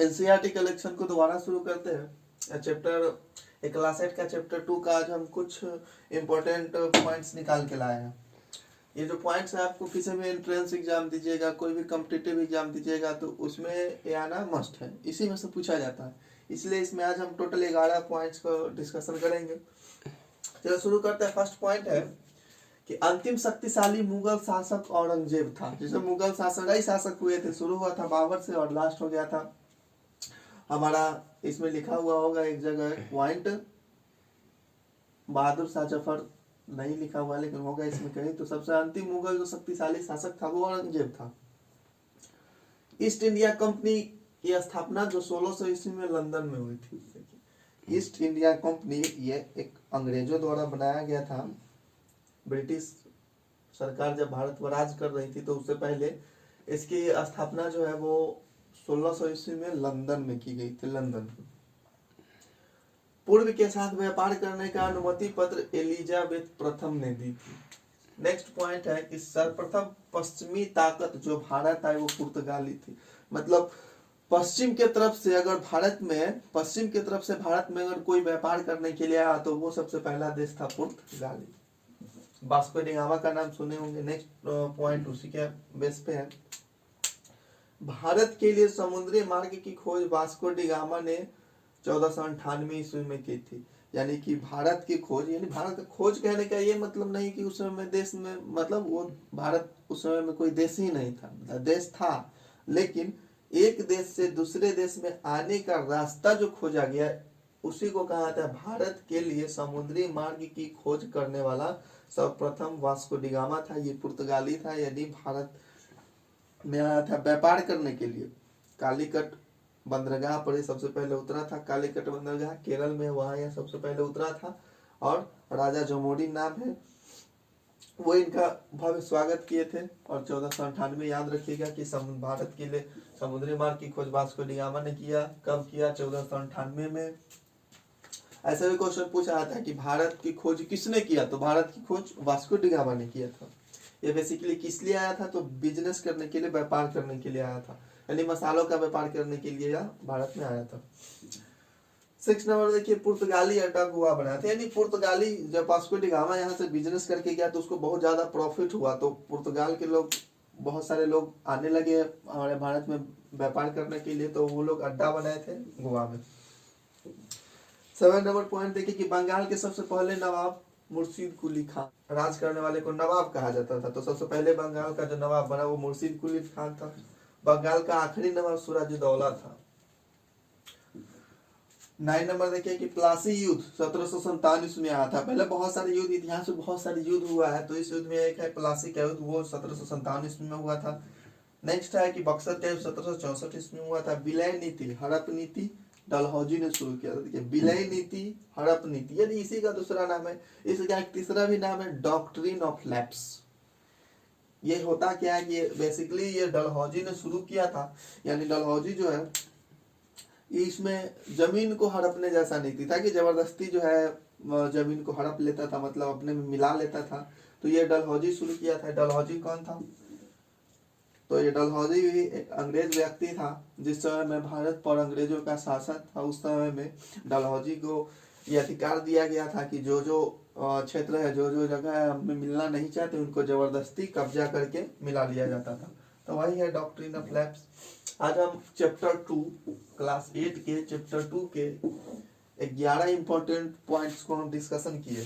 NCERT collection को दोबारा शुरू करते हैं। चैप्टर क्लास 8 का चैप्टर 2 का आज हम कुछ इम्पोर्टेंट पॉइंट्स निकाल के लाए हैं। ये जो पॉइंट्स है आपको किसी भी एंट्रेंस एग्जाम दीजिएगा, कोई भी कॉम्पिटिटिव एग्जाम दीजिएगा तो उसमें ये आना मस्ट है, इसी में से पूछा जाता है। इसलिए इसमें आज हम टोटल 11 पॉइंट्स को डिस्कशन करेंगे। चलो शुरू करते हैं। फर्स्ट पॉइंट है कि अंतिम शक्तिशाली मुगल शासक औरंगजेब था। जैसे मुगल शासक कई शासक हुए थे, शुरू हुआ था बाबर से और लास्ट हो गया था हमारा, इसमें लिखा हुआ होगा एक जगह पॉइंट बहादुर शाह जफर, नहीं लिखा हुआ लेकिन होगा इसमें कहीं। तो सबसे अंतिम मुगल जो शक्तिशाली शासक था वो औरंगजेब था। ईस्ट इंडिया कंपनी की स्थापना जो 1600 ईस्वी में लंदन में हुई थी। ईस्ट इंडिया कंपनी ये एक अंग्रेजों द्वारा बनाया गया था। ब्रिटिश सरकार जब भारत पर राज कर रही थी तो उससे पहले इसकी स्थापना जो है वो 1600 ईस्वी में लंदन में की गई थी। लंदन पूर्व के साथ व्यापार करने का अनुमति पत्र एलिजाबेथ प्रथम ने दी थी। नेक्स्ट पॉइंट है कि सर्वप्रथम पश्चिमी ताकत जो भारत आई वो पुर्तगाली थी। मतलब पश्चिम के तरफ से अगर भारत में अगर कोई व्यापार करने के लिए आया तो वो सबसे पहला देश था पुर्तगाली। वास्को डी गामा का नाम सुने होंगे। नेक्स्ट पॉइंट उसी के बेस पे है। भारत के लिए समुद्री मार्ग की खोज वास्को डी गामा ने 1498 ईस्वी में की थी। यानी कि भारत की खोज, यानी भारत का खोज कहने का ये मतलब नहीं कि उस समय में देश में, मतलब वो भारत उस समय में कोई देश ही नहीं था, देश था लेकिन एक देश से दूसरे देश में आने का रास्ता जो खोजा गया उसी को कहा जाता है भारत के लिए समुद्री मार्ग की खोज करने वाला सर्वप्रथम वास्को डी गामा था। ये पुर्तगाली था, यानी भारत में आया था व्यापार करने के लिए। कालीकट बंदरगाह पर सबसे पहले उतरा था। कालीकट बंदरगाह केरल में, वहां यह सबसे पहले उतरा था और राजा जमोरी नाम है वो इनका भव्य स्वागत किए थे। और 1498 याद रखिएगा कि भारत के लिए समुद्री मार्ग की खोज वास्को डी गामा ने किया। कब किया? 1498 में। ऐसा भी क्वेश्चन पूछा जाता है कि भारत की खोज किसने किया, तो भारत की खोज वास्को डी गामा ने किया था। ये बेसिकली किस लिए आया था? तो बिजनेस करने के लिए, व्यापार करने के लिए आया था, यानी मसालों का व्यापार करने के लिए भारत में आया था। 6 नंबर देखिए, पुर्तगाली अड्डा गोवा बनाया था। यानी पुर्तगाली जब वास्को डी गामा यहाँ से बिजनेस करके गया तो उसको बहुत ज्यादा प्रॉफिट हुआ, तो पुर्तगाल के लोग, बहुत सारे लोग आने लगे हमारे भारत में व्यापार करने के लिए, तो वो लोग अड्डा बनाए थे गोवा में। 7 नंबर पॉइंट देखिए कि बंगाल के सबसे पहले नवाब मुर्शिद कुली खान, राज करने वाले को नवाब कहा जाता था, तो सबसे पहले बंगाल का जो नवाब बना वो मुर्शिद कुली खान था। बंगाल का आखिरी नवाब सिराजुद्दौला था। 9 नंबर देखिए कि प्लासी युद्ध 1747 में आया था। पहले बहुत सारे युद्ध, इतिहास में बहुत सारे युद्ध हुआ है, तो इस युद्ध में एक है प्लासी का युद्ध, वो 1747 में हुआ था। नेक्स्ट है कि बक्सर का युद्ध 1764 ईस्वी में हुआ था। विलय नीति, हड़प नीति डलहौजी ने शुरू किया था। देखिए विलय नीति, हड़प नीति, यानी इसी का दूसरा नाम है। इसका एक तीसरा भी नाम है डॉक्ट्रिन ऑफ लैप्स। ये होता क्या है कि बेसिकली ये डलहौजी ने शुरू किया था। यानी डलहौजी जो है इसमें जमीन को हड़पने जैसा नीति था कि जबरदस्ती जो है जमीन को हड़प लेता था, मतलब अपने में मिला लेता था। तो ये डलहौजी शुरू किया था। डलहौजी कौन था? तो ये डलहौजी भी एक अंग्रेज व्यक्ति था। जिस समय में भारत पर अंग्रेजों का शासन था उस समय में डलहौजी को ये अधिकार दिया गया था कि जो जो क्षेत्र है, जो जो जगह है हमें मिलना नहीं चाहते उनको जबरदस्ती कब्जा करके मिला लिया जाता था। तो वही है डॉक्ट्रिन ऑफ लैप्स। आज हम चैप्टर 2 क्लास 8 के चैप्टर 2 के 11 इंपॉर्टेंट पॉइंट्स को हम डिस्कशन किए।